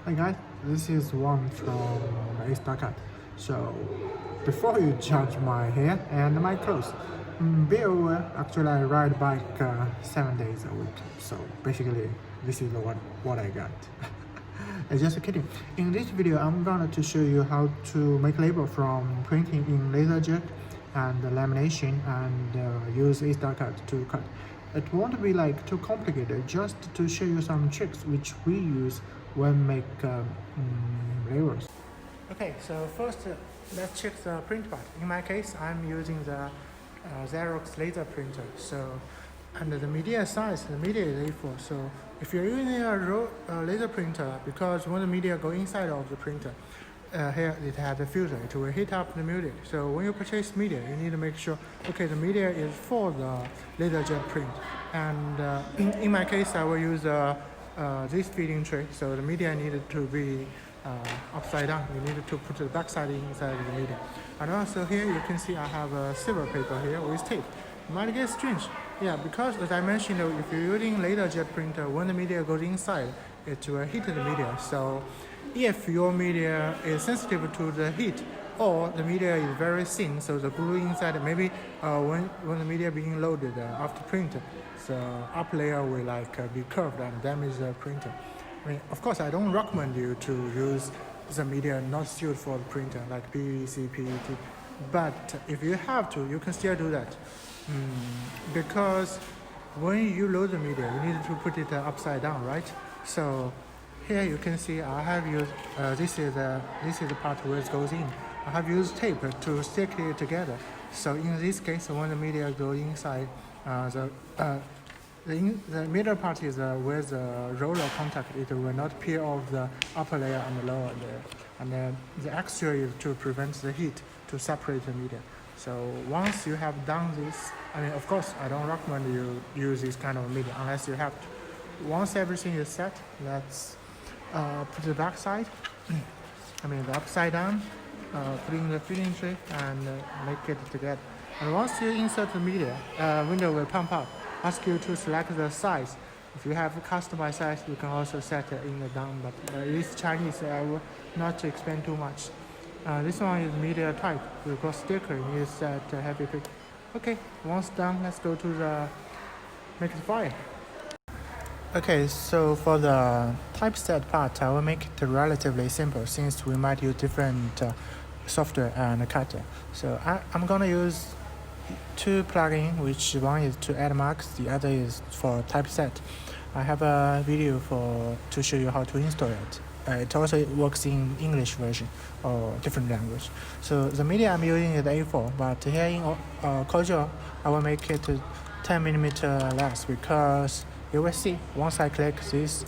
Hey guys, this is one from A-StarCut. So, before you judge my hair and my clothes, be aware, actually I ride bike 7 days a week. So basically, this is what I got. Just kidding. In this video, I'm going to show you how to make label from printing in LaserJet and lamination and use A-StarCut to cut. It won't be like too complicated, just to show you some tricks which we use when make labels. Okay, so first let's check the print part. In my case, I'm using the Xerox laser printer. So, and the media size, the media is A4. So if you're using a laser printer, because when the media go inside of the printer, here it has a filter, it will heat up the media. So when you purchase media, you need to make sure, okay, the media is for the LaserJet print. And in my case, I will use this feeding tray. So the media needed to be upside down. You needed to put the back side inside the media. And also here you can see I have a silver paper here with tape. It might get strange. Yeah, because as I mentioned, if you're using LaserJet printer, when the media goes inside, it will heat the media. So if your media is sensitive to the heat, or the media is very thin, so the glue inside, maybe when the media being loaded after print, the up layer will be curved and damage the printer. I mean, of course, I don't recommend you to use the media not suited for the printer, like PVC, PET. But if you have to, you can still do that. Because when you load the media, you need to put it upside down, right? So here you can see I have used, this is the part where it goes in. I have used tape to stick it together. So in this case, when the media goes inside, the middle part is where the roller contact, it will not peel off the upper layer and the lower layer. And the extra is to prevent the heat, to separate the media. So once you have done this, I mean, of course, I don't recommend you use this kind of media unless you have to. Once everything is set, let's put the back side, the upside down, put in the filling tray and make it together. And once you insert the media, window will pump up, ask you to select the size. If you have a customized size, you can also set it in the down, but this Chinese, I will not explain too much. This one is media type, because sticker is set heavy pick. Okay, once done, let's go to the make the file. Okay, so for the typeset part, I will make it relatively simple since we might use different software and cutter. So I'm gonna use two plugins, which one is to add marks, the other is for typeset. I have a video to show you how to install it. It also works in English version or different language. So the media I'm using is A4, but here in CorelDraw, I will make it 10mm less because you will see once I click this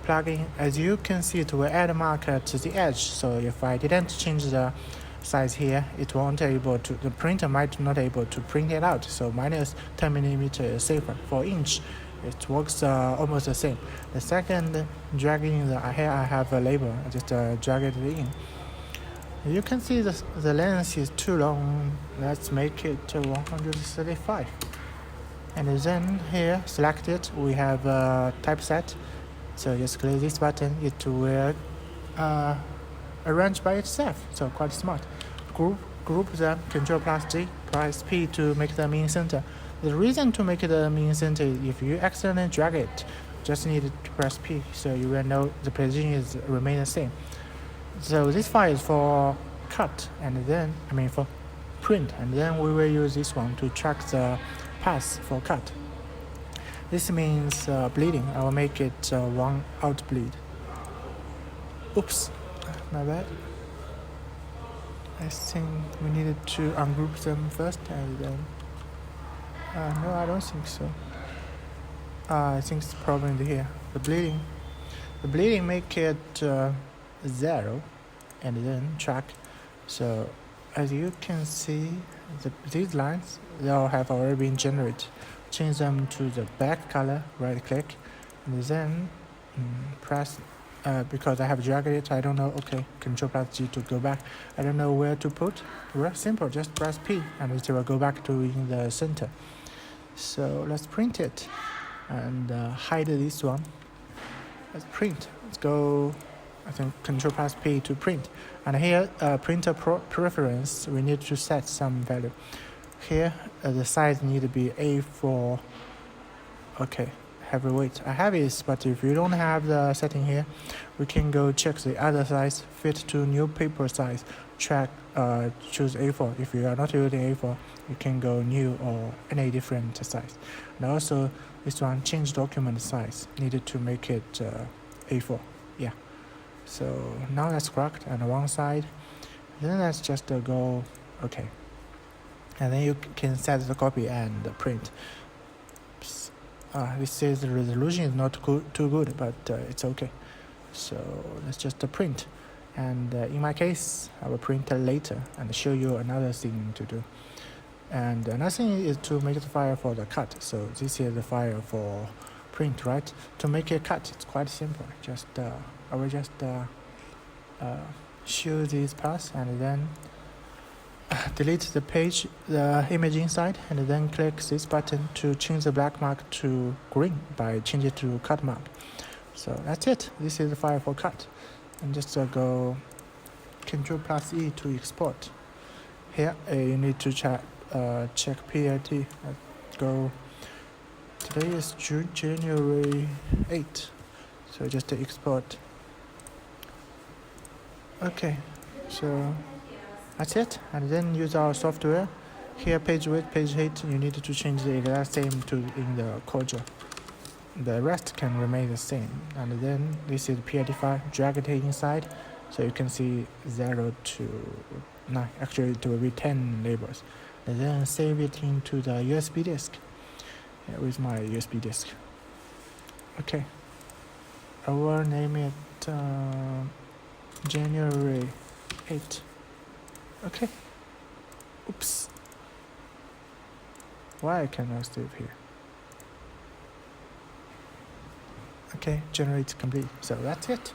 plugin, as you can see, it will add a mark to the edge. So if I didn't change the size here, it won't able to, the printer might not able to print it out. So minus 10mm is safer. For inch, it works almost the same. The second, dragging here I have a label, I just drag it in. You can see the length is too long. Let's make it 135. And then here, select it, we have typeset. So just click this button, it will arrange by itself, so quite smart. Group them, Ctrl+G, press P to make them in center. The reason to make it in center is if you accidentally drag it, just need to press P, so you will know the position is remain the same. So this file is for cut, and then, for print, and then we will use this one to track the path for cut. This means bleeding. I will make it one out bleed. Oops, my bad. I think we needed to ungroup them first and then. No, I don't think so. I think it's probably here. The bleeding make it 0, and then track. So as you can see, these lines, they all have already been generated. Change them to the back color, right click, and then press, because I have dragged it, I don't know, okay, Ctrl+G to go back. I don't know where to put. Very simple, just press P and it will go back to in the center. So let's print it and hide this one. Let's print. Let's go I think Ctrl+P to print. And here, printer preference, we need to set some value. Here, the size need to be A4. Okay, heavy weight. I have it, but if you don't have the setting here, we can go check the other size, fit to new paper size, choose A4. If you are not using A4, you can go new or any different size. And also, this one, change document size, needed to make it A4. Yeah. So now that's correct on one side. Then let's just go okay. And then you can set the copy and print. This says the resolution is not too good, but it's okay. So let's just print. And in my case, I will print later and show you another thing to do. And another thing is to make the file for the cut. So this is the file for print, right? To make a cut, it's quite simple. I will just show this path and then delete the page, the image inside, and then click this button to change the black mark to green by changing it to cut mark. So that's it. This is the file for cut. And just go Ctrl+E to export. Here you need to check PLT. Go. Today is January 8th. So just export. Okay. So that's it, and then use our software. Here, page width, page height, you need to change the exact same to in the CorelDraw. The rest can remain the same. And then this is PLT file, drag it inside, so you can see 0 to 9. Actually, it will be 10 labels. And then save it into the USB disk. Here is my USB disk. Okay. I will name it January 8th. Okay. Oops. Why I cannot save here? Okay, generate complete. So that's it.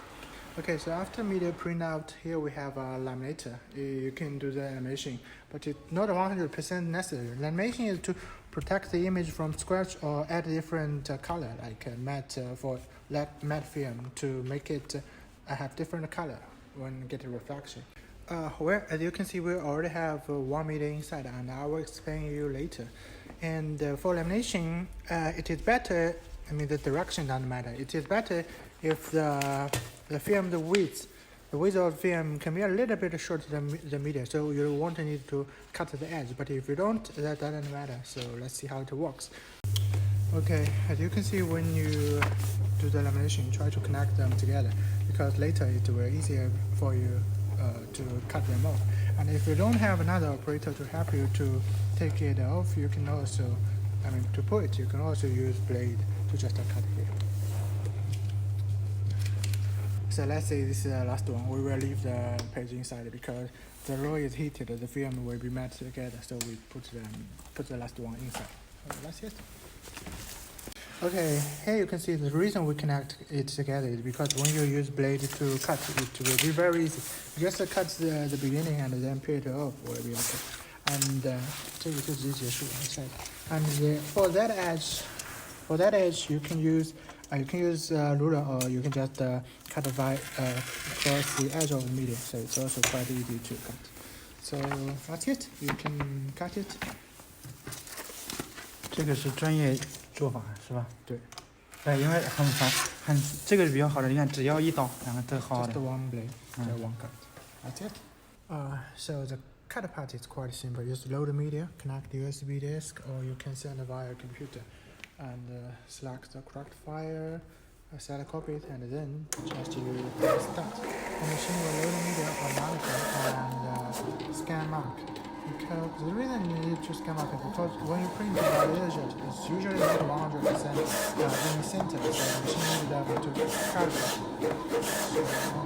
Okay, so after media printout, here we have a laminator. You can do the animation, but it's not 100% necessary. Lamination is to protect the image from scratch or add different color, like matte for matte film to make it have different color when get a reflection. Well, as you can see, we already have 1 media inside, and I will explain you later. And for lamination, it is better. I mean, the direction doesn't matter. It is better if the film, the width of the film can be a little bit shorter than the media, so you won't need to cut the edge. But if you don't, that doesn't matter. So let's see how it works. Okay, as you can see, when you do the lamination, try to connect them together, because later it will be easier for you to cut them off. And if you don't have another operator to help you to take it off, you can also, to pull it, you can also use blade to just cut here. So let's say this is the last one. We will leave the page inside because the roll is heated, the film will be matched together, so we put the last one inside. So that's it. Okay, here you can see the reason we connect it together is because when you use blade to cut, it will be very easy. Just cut the beginning and then peel it off will be okay. And for that edge, you can use ruler, or you can just cut across the edge of the medium. So it's also quite easy to cut. So that's it. You can cut it. 这个是专业做法是吧？对。因为这个是比较好的，你看只要一刀，然后这好好的。 Just one blade, one cut. That's it. So the cut part is quite simple. Just load the media, connect the USB disk, or you can send it via computer, and select the correct file, set a copy, and then just you start. The machine will load the media automatically and scan mark. Because the reason you need to scan mark is because when you print by Wechat, it's usually not 100% in the center, so the machine needs to calculate. So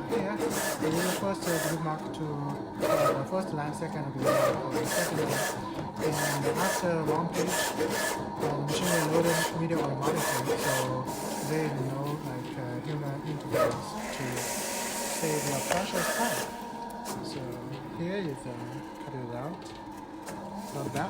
here, you will first give mark to the first line, second give mark for the second line. And after one page, the machine will load the media automatically, so there is no human interference to save your precious time. So here is cut it out, like that.